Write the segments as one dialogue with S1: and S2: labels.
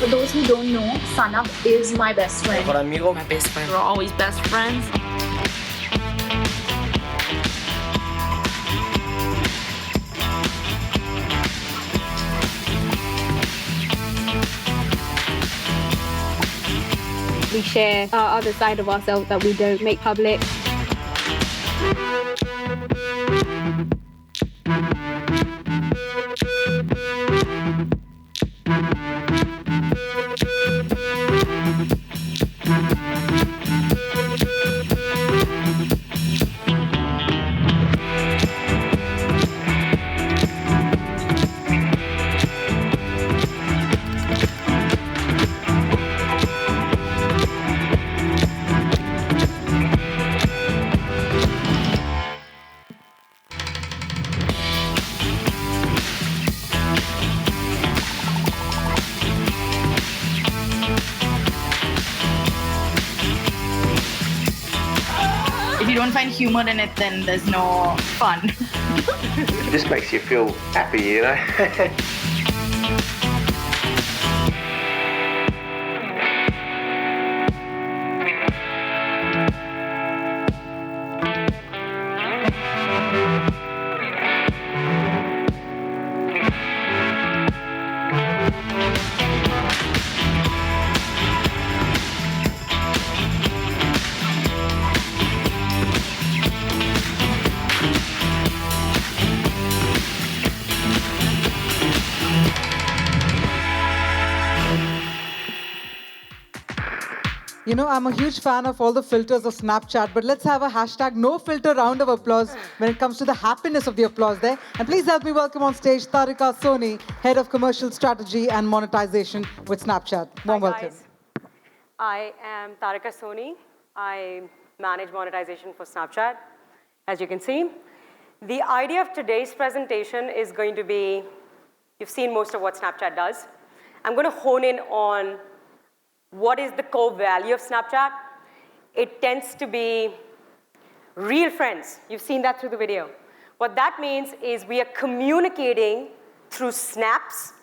S1: For those who don't know, Sanab is my best friend.
S2: Mejor amigo.
S3: My best friend.
S4: We're always best friends.
S5: We share our other side of ourselves that we don't make public.
S4: If you don't find humor in it, then there's no fun.
S2: It just makes you feel happy, you know?
S6: You know, I'm a huge fan of all the filters of Snapchat, but let's have a hashtag no filter round of applause when it comes to the happiness of the applause there. And please help me welcome on stage Tarika Soni, Head of Commercial Strategy and Monetization with Snapchat. Warm welcome.
S7: Guys. I am Tarika Soni. I manage monetization for Snapchat, as you can see. The idea of today's presentation is going to be, you've seen most of what Snapchat does. I'm going to hone in on what is the core value of Snapchat. It tends to be real friends. You've seen that through the video. What that means is we are communicating through snaps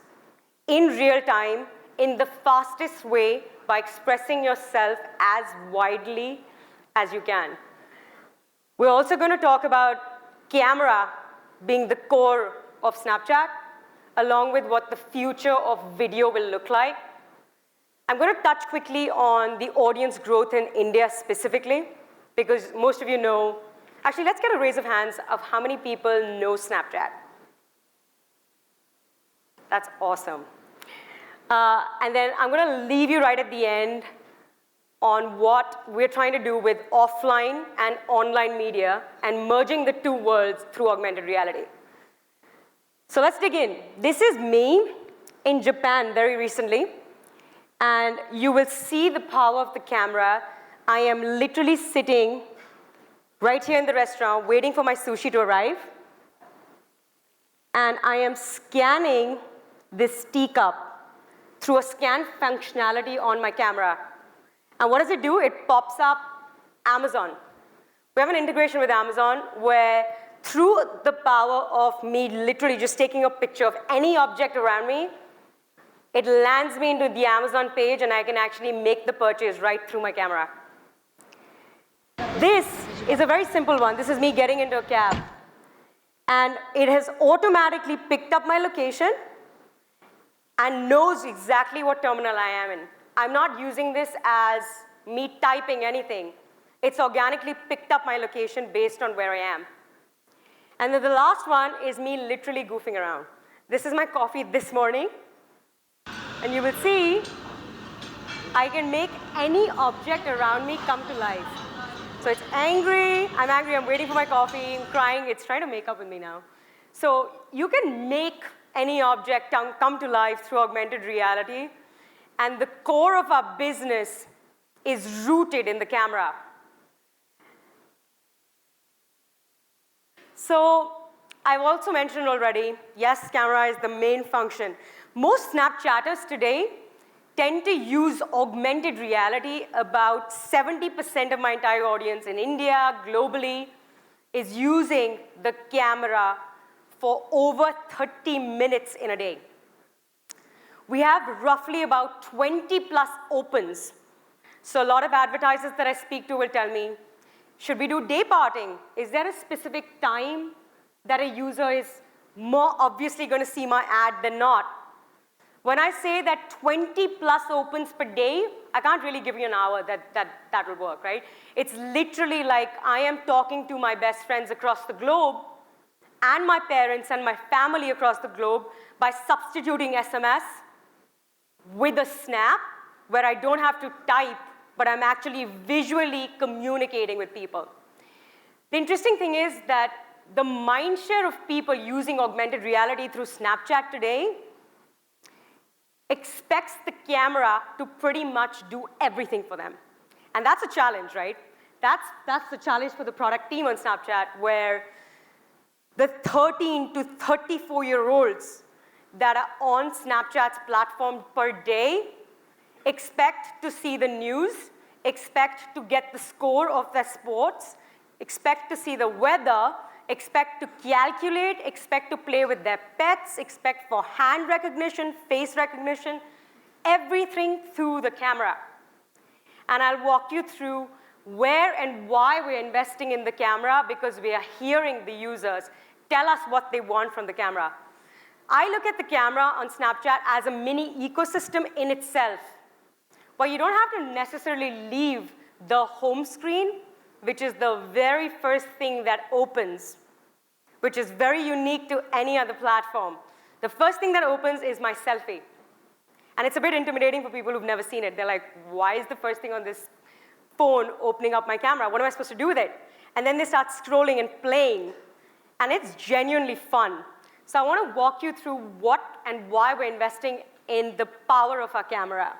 S7: in real time in the fastest way by expressing yourself as widely as you can. We're also going to talk about camera being the core of Snapchat, along with what the future of video will look like. I'm going to touch quickly on the audience growth in India specifically, because most of you know. Actually, let's get a raise of hands of how many people know Snapchat. That's awesome. And then I'm going to leave you right at the end on what we're trying to do with offline and online media and merging the two worlds through augmented reality. So let's dig in. This is me in Japan very recently. And you will see the power of the camera. I am literally sitting right here in the restaurant waiting for my sushi to arrive. And I am scanning this teacup through a scan functionality on my camera. And what does it do? It pops up Amazon. We have an integration with Amazon where through the power of me literally just taking a picture of any object around me, it lands me into the Amazon page, and I can actually make the purchase right through my camera. This is a very simple one. This is me getting into a cab. And it has automatically picked up my location and knows exactly what terminal I am in. I'm not using this as me typing anything. It's organically picked up my location based on where I am. And then the last one is me literally goofing around. This is my coffee this morning. And you will see, I can make any object around me come to life. So it's angry, I'm waiting for my coffee, I'm crying, it's trying to make up with me now. So you can make any object come to life through augmented reality. And the core of our business is rooted in the camera. So I've also mentioned already, yes, camera is the main function. Most Snapchatters today tend to use augmented reality. About 70% of my entire audience in India, globally, is using the camera for over 30 minutes in a day. we have roughly about 20 plus opens. So a lot of advertisers that I speak to will tell me, should we do day parting? Is there a specific time that a user is more obviously going to see my ad than not? When I say that 20 plus opens per day, I can't really give you an hour that will work, right? It's literally like I am talking to my best friends across the globe and my parents and my family across the globe by substituting SMS with a snap where I don't have to type, but I'm actually visually communicating with people. The interesting thing is that the mindshare of people using augmented reality through Snapchat today expects the camera to pretty much do everything for them. And that's a challenge, right? That's the challenge for the product team on Snapchat, where the 13 to 34-year-olds that are on Snapchat's platform per day expect to see the news, expect to get the score of their sports, expect to see the weather, expect to calculate, expect to play with their pets, expect for hand recognition, face recognition, everything through the camera. And I'll walk you through where and why we're investing in the camera, because we are hearing the users tell us what they want from the camera. I look at the camera on Snapchat as a mini ecosystem in itself, where you don't have to necessarily leave the home screen, which is the very first thing that opens, which is very unique to any other platform. The first thing that opens is my selfie. And it's a bit intimidating for people who've never seen it. They're like, why is the first thing on this phone opening up my camera? What am I supposed to do with it? And then they start scrolling and playing. And it's genuinely fun. So I want to walk you through what and why we're investing in the power of our camera.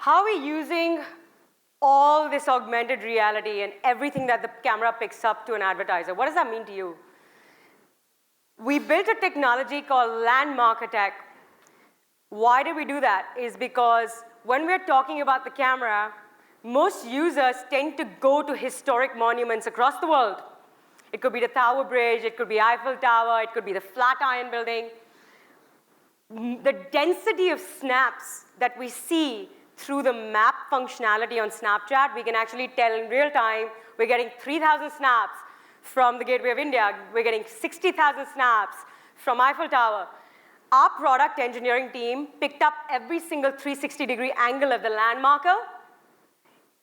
S7: How are we using all this augmented reality and everything that the camera picks up to an advertiser? What does that mean to you? We built a technology called Landmark Attack. Why did we do that? Is because when we're talking about the camera, most users tend to go to historic monuments across the world. It could be the Tower Bridge, it could be Eiffel Tower, it could be the Flatiron Building. The density of snaps that we see through the map functionality on Snapchat, we can actually tell in real time, we're getting 3,000 snaps from the Gateway of India. We're getting 60,000 snaps from Eiffel Tower. Our product engineering team picked up every single 360-degree angle of the landmarker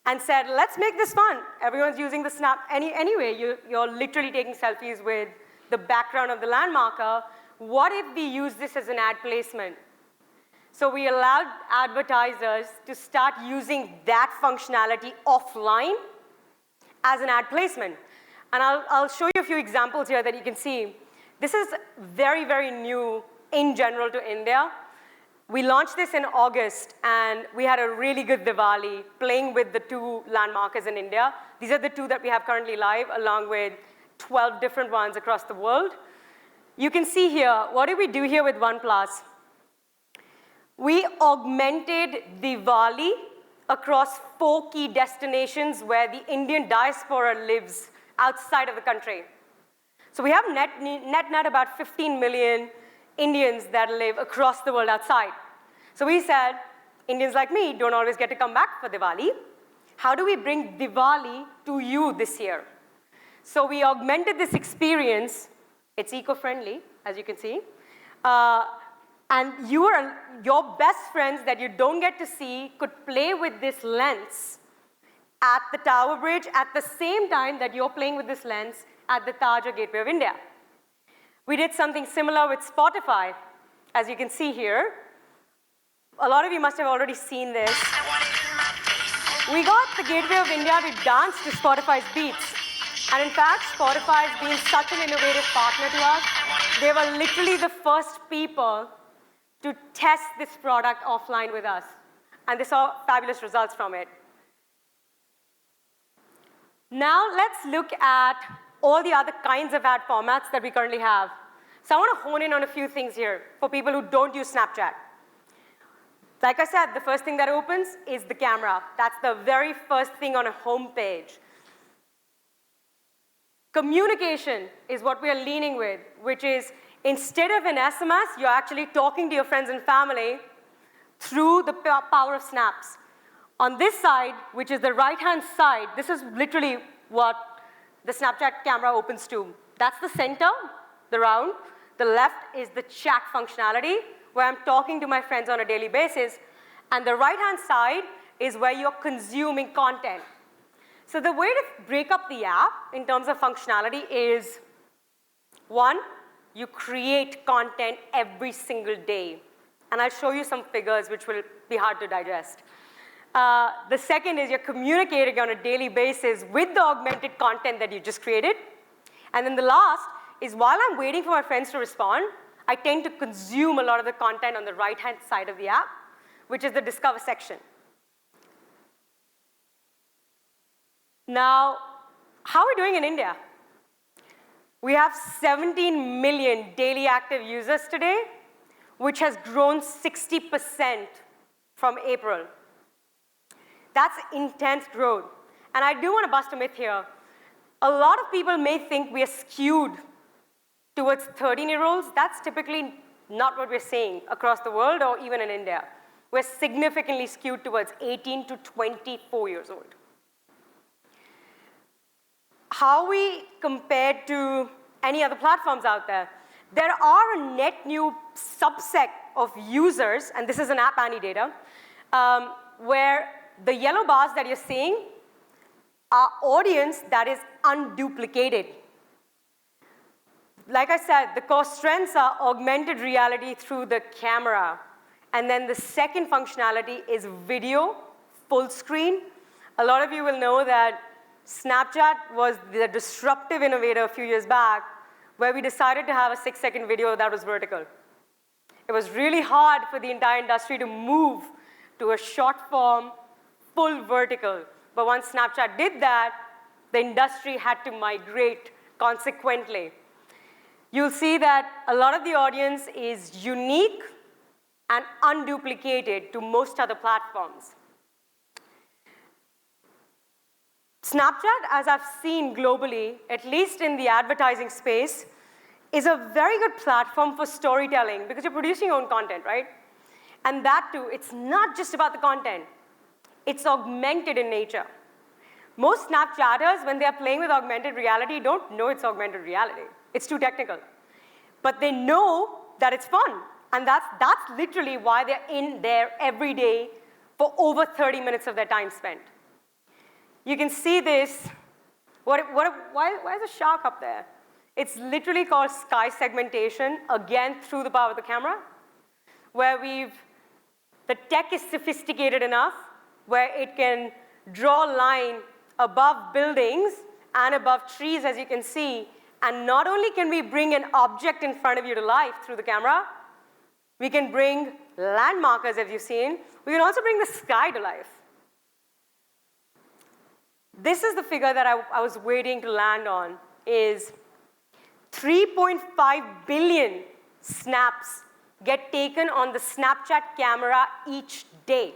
S7: and said, let's make this fun. Everyone's using the snap anyway. You're literally taking selfies with the background of the landmarker. What if we use this as an ad placement? So we allowed advertisers to start using that functionality offline as an ad placement. And I'll show you a few examples here that you can see. This is very, very new in general to India. We launched this in August, and we had a really good Diwali playing with the two landmarkers in India. These are the two that we have currently live, along with 12 different ones across the world. You can see here, what did we do here with OnePlus? We augmented Diwali across 4 key destinations where the Indian diaspora lives outside of the country. So we have net about 15 million Indians that live across the world outside. So we said, Indians like me don't always get to come back for Diwali. how do we bring Diwali to you this year? So we augmented this experience. It's eco-friendly, as you can see. And your best friends that you don't get to see could play with this lens at the Tower Bridge at the same time that you're playing with this lens at the Taj or Gateway of India. We did something similar with Spotify, as you can see here. A lot of you must have already seen this. We got the Gateway of India to dance to Spotify's beats. And in fact, Spotify has been such an innovative partner to us. They were literally the first people to test this product offline with us. And they saw fabulous results from it. Now let's look at all the other kinds of ad formats that we currently have. So I want to hone in on a few things here for people who don't use Snapchat. Like I said, the first thing that opens is the camera. That's the very first thing on a home page. Communication is what we are leaning with, which is instead of an SMS, you're actually talking to your friends and family through the power of snaps. On this side, which is the right-hand side, this is literally what the Snapchat camera opens to. That's the center, the round. The left is the chat functionality, where I'm talking to my friends on a daily basis. And the right-hand side is where you're consuming content. So the way to break up the app in terms of functionality is, one, you create content every single day. And I'll show you some figures which will be hard to digest. The second is you're communicating on a daily basis with the augmented content that you just created. And then the last is while I'm waiting for my friends to respond, I tend to consume a lot of the content on the right-hand side of the app, which is the Discover section. Now, how are we doing in India? We have 17 million daily active users today, which has grown 60% from April. That's intense growth. And I do want to bust a myth here. A lot of people may think we are skewed towards 13-year-olds. That's typically not what we're seeing across the world or even in India. We're significantly skewed towards 18 to 24 years old. How we compare to any other platforms out there? There are a net new subset of users, and this is an App Annie data, where the yellow bars that you're seeing are audience that is unduplicated. Like I said, the core strengths are augmented reality through the camera. And then the second functionality is video, full screen. A lot of you will know that Snapchat was the disruptive innovator a few years back, where we decided to have a 6-second video that was vertical. It was really hard for the entire industry to move to a short form, full vertical. But once Snapchat did that, the industry had to migrate consequently. You'll see that a lot of the audience is unique and unduplicated to most other platforms. Snapchat, as I've seen globally, at least in the advertising space, is a very good platform for storytelling because you're producing your own content, right? And that too, it's not just about the content. It's augmented in nature. Most Snapchatters, when they're playing with augmented reality, don't know it's augmented reality. It's too technical. But they know that it's fun. And that's literally why they're in there every day for over 30 minutes of their time spent. You can see this. Why is a shark up there? It's literally called sky segmentation, again, through the power of the camera, where the tech is sophisticated enough where it can draw a line above buildings and above trees, as you can see. And not only can we bring an object in front of you to life through the camera, we can bring landmarkers, as you've seen. We can also bring the sky to life. This is the figure that I was waiting to land on, is 3.5 billion snaps get taken on the Snapchat camera each day.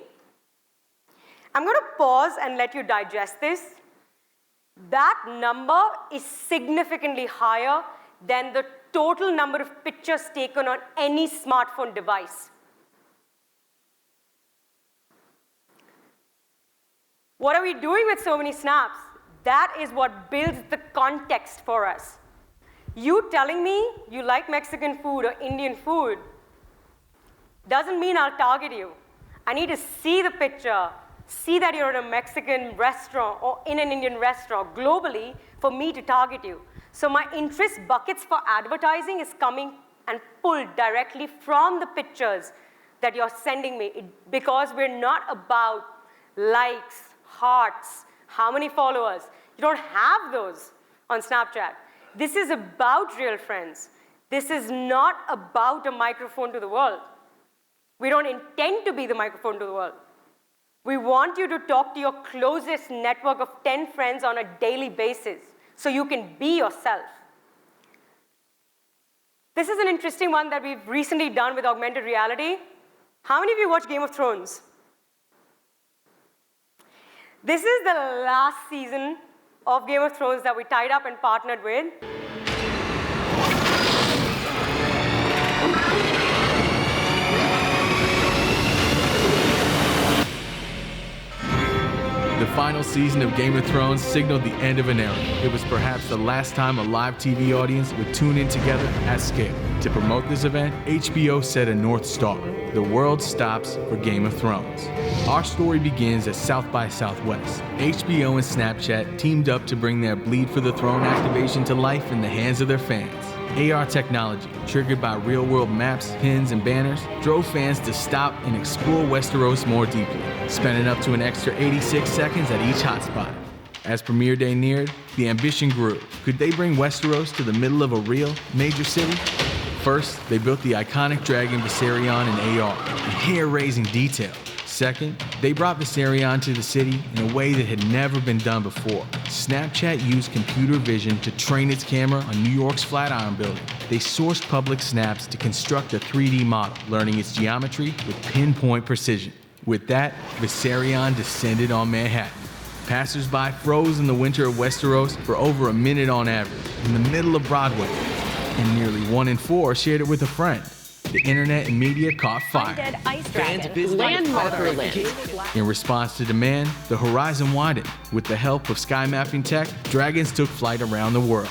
S7: I'm going to pause and let you digest this. That number is significantly higher than the total number of pictures taken on any smartphone device. What are we doing with so many snaps? That is what builds the context for us. You telling me you like Mexican food or Indian food doesn't mean I'll target you. I need to see the picture, see that you're in a Mexican restaurant or in an Indian restaurant globally for me to target you. So my interest buckets for advertising is coming and pulled directly from the pictures that you're sending me because we're not about likes, hearts, how many followers. You don't have those on Snapchat. This is about real friends. This is not about a microphone to the world. We don't intend to be the microphone to the world. We want you to talk to your closest network of 10 friends on a daily basis so you can be yourself. This is an interesting one that we've recently done with augmented reality. How many of you watch Game of Thrones? This is the last season of Game of Thrones that we tied up and partnered with.
S3: The final season of Game of Thrones signaled the end of an era. It was perhaps the last time a live TV audience would tune in together at scale. To promote this event, HBO set a North Star. The world stops for Game of Thrones. Our story begins at South by Southwest. HBO and Snapchat teamed up to bring their Bleed for the Throne activation to life in the hands of their fans. AR technology, triggered by real-world maps, pins, and banners, drove fans to stop and explore Westeros more deeply, spending up to an extra 86 seconds at each hotspot. As premiere day neared, the ambition grew. Could they bring Westeros to the middle of a real, major city? First, they built the iconic dragon Viserion in AR, in hair-raising detail. Second, they brought Viserion to the city in a way that had never been done before. Snapchat used computer vision to train its camera on New York's Flatiron Building. They sourced public snaps to construct a 3D model, learning its geometry with pinpoint precision. With that, Viserion descended on Manhattan. Passers-by froze in the winter of Westeros for over a minute on average, in the middle of Broadway, and nearly 1 in 4 shared it with a friend. The internet and media caught fire.
S8: Undead ice dragon, landmarker lens.
S3: In response to demand, the horizon widened. With the help of sky mapping tech, dragons took flight around the world.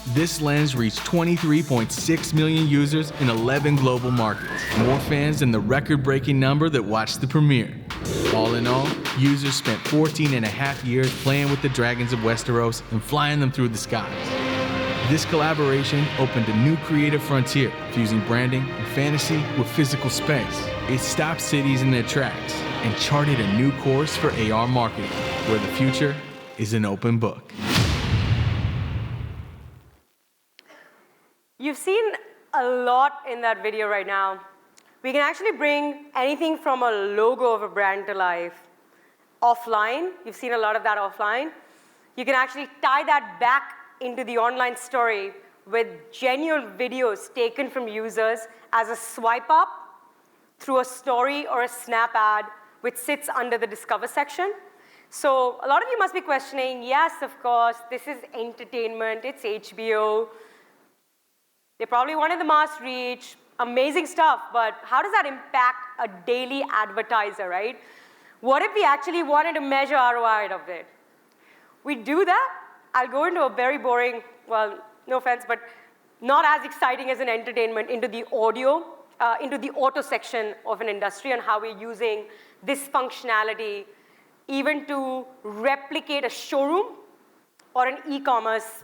S3: This lens reached 23.6 million users in 11 global markets, more fans than the record-breaking number that watched the premiere. All in all, users spent 14 and a half years playing with the dragons of Westeros and flying them through the skies. This collaboration opened a new creative frontier, fusing branding and fantasy with physical space. It stopped cities in their tracks and charted a new course for AR marketing, where the future is an open book.
S7: You've seen a lot in that video right now. We can actually bring anything from a logo of a brand to life offline. You've seen a lot of that offline. You can actually tie that back into the online story with genuine videos taken from users as a swipe up through a story or a snap ad which sits under the Discover section. So a lot of you must be questioning, yes, of course, this is entertainment, it's HBO. They probably wanted the mass reach, amazing stuff, but how does that impact a daily advertiser, right? What if we actually wanted to measure ROI of it? We do that. I'll go into a very boring, well, no offense, but not as exciting as an entertainment into the audio, into the auto section of an industry and how we're using this functionality even to replicate a showroom or an e-commerce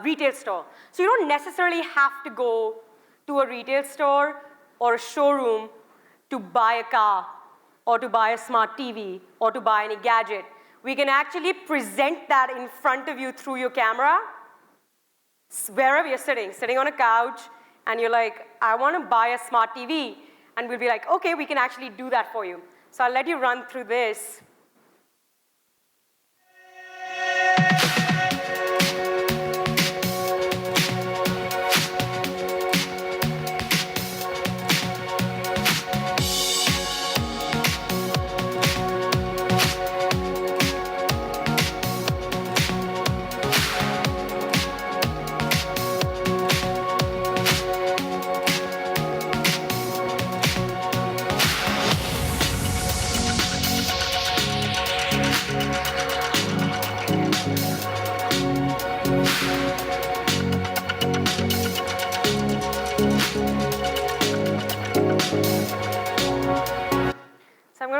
S7: retail store. So you don't necessarily have to go to a retail store or a showroom to buy a car or to buy a smart TV or to buy any gadget. We can actually present that in front of you through your camera, wherever you're sitting on a couch, and you're like, I want to buy a smart TV. And we'll be like, okay, we can actually do that for you. So I'll let you run through this.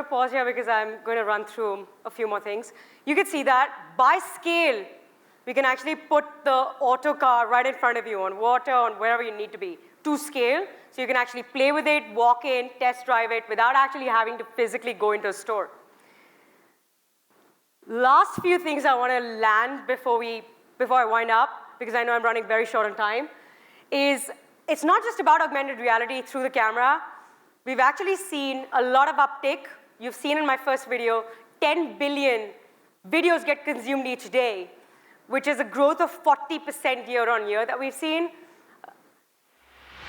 S7: to pause here because I'm going to run through a few more things. You can see that by scale, we can actually put the auto car right in front of you on water, on wherever you need to be, to scale. So you can actually play with it, walk in, test drive it, without actually having to physically go into a store. Last few things I want to land before I wind up, because I know I'm running very short on time, is it's not just about augmented reality through the camera. We've actually seen a lot of uptick. You've seen in my first video, 10 billion videos get consumed each day, which is a growth of 40% year on year that we've seen.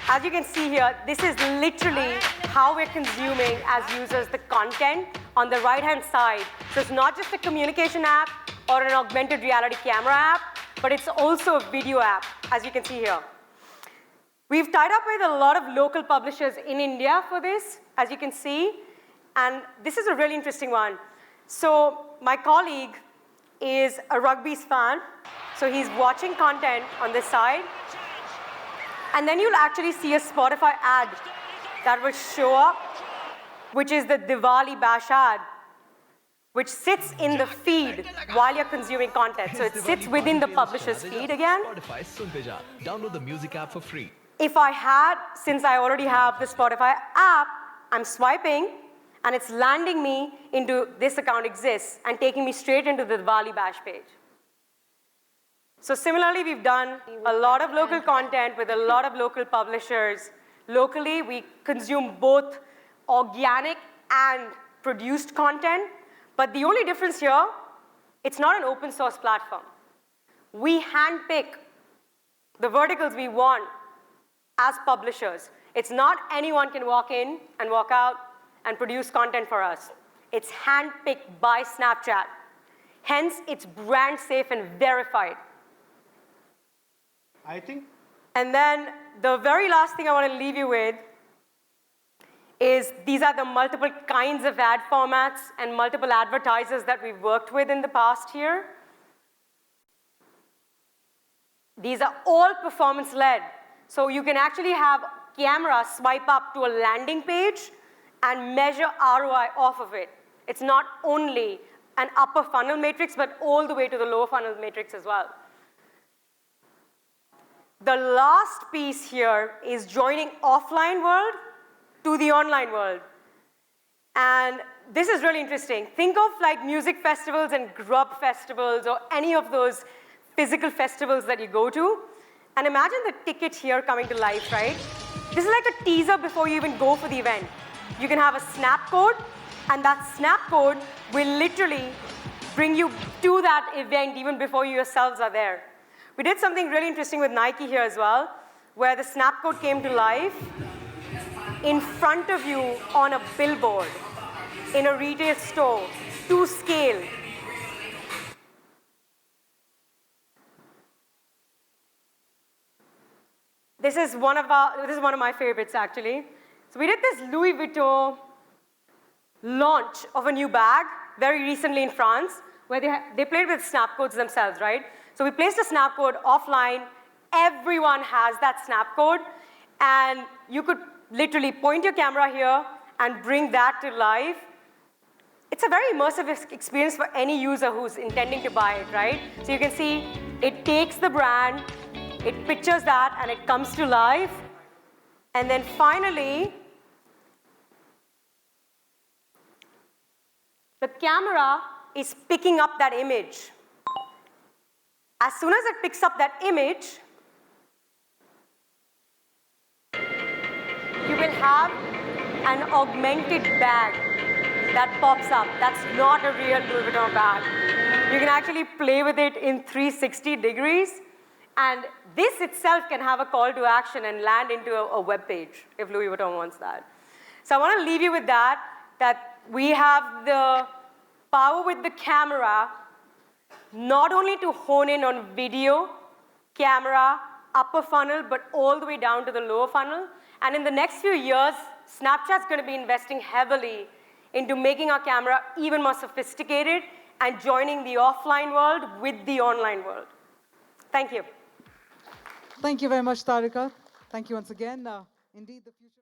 S7: As you can see here, this is literally how we're consuming as users the content on the right-hand side. So it's not just a communication app or an augmented reality camera app, but it's also a video app, as you can see here. We've tied up with a lot of local publishers in India for this, as you can see. And this is a really interesting one. So my colleague is a rugby's fan. So he's watching content on this side. And then you'll actually see a Spotify ad that will show up, which is the Diwali Bash ad, which sits in the feed while you're consuming content. So it sits within the publisher's feed again.
S8: Spotify, sunte ja. Download the music app for free.
S7: If I had, since I already have the Spotify app, I'm swiping, and it's landing me into this account exists and taking me straight into the Diwali Bash page. So similarly, we've done a lot of local content with a lot of local publishers. Locally, we consume both organic and produced content. But the only difference here, it's not an open source platform. We handpick the verticals we want as publishers. It's not anyone can walk in and walk out and produce content for us. It's handpicked by Snapchat. Hence, it's brand safe and verified.
S9: I think.
S7: And then the very last thing I want to leave you with is these are the multiple kinds of ad formats and multiple advertisers that we've worked with in the past year. These are all performance-led. So you can actually have camera swipe up to a landing page and measure ROI off of it. It's not only an upper funnel matrix, but all the way to the lower funnel matrix as well. The last piece here is joining offline world to the online world. And this is really interesting. Think of like music festivals and grub festivals or any of those physical festivals that you go to. And imagine the ticket here coming to life, right? This is like a teaser before you even go for the event. You can have a snap code, and that snap code will literally bring you to that event even before you yourselves are there. We did something really interesting with Nike here as well, where the snap code came to life in front of you on a billboard in a retail store to scale. This is one of my favorites, actually. So we did this Louis Vuitton launch of a new bag very recently in France, where they played with snap codes themselves, right? So we placed a snap code offline. Everyone has that snap code. And you could literally point your camera here and bring that to life. It's a very immersive experience for any user who's intending to buy it, right? So you can see it takes the brand, it pictures that, and it comes to life. And then finally, the camera is picking up that image. As soon as it picks up that image, you will have an augmented bag that pops up. That's not a real Louis Vuitton bag. You can actually play with it in 360 degrees. And this itself can have a call to action and land into a web page if Louis Vuitton wants that. So I want to leave you with that we have the power with the camera, not only to hone in on video, camera, upper funnel, but all the way down to the lower funnel. And in the next few years, Snapchat's going to be investing heavily into making our camera even more sophisticated and joining the offline world with the online world. Thank you.
S6: Thank you very much, Tarika. Thank you once again. Indeed, the future.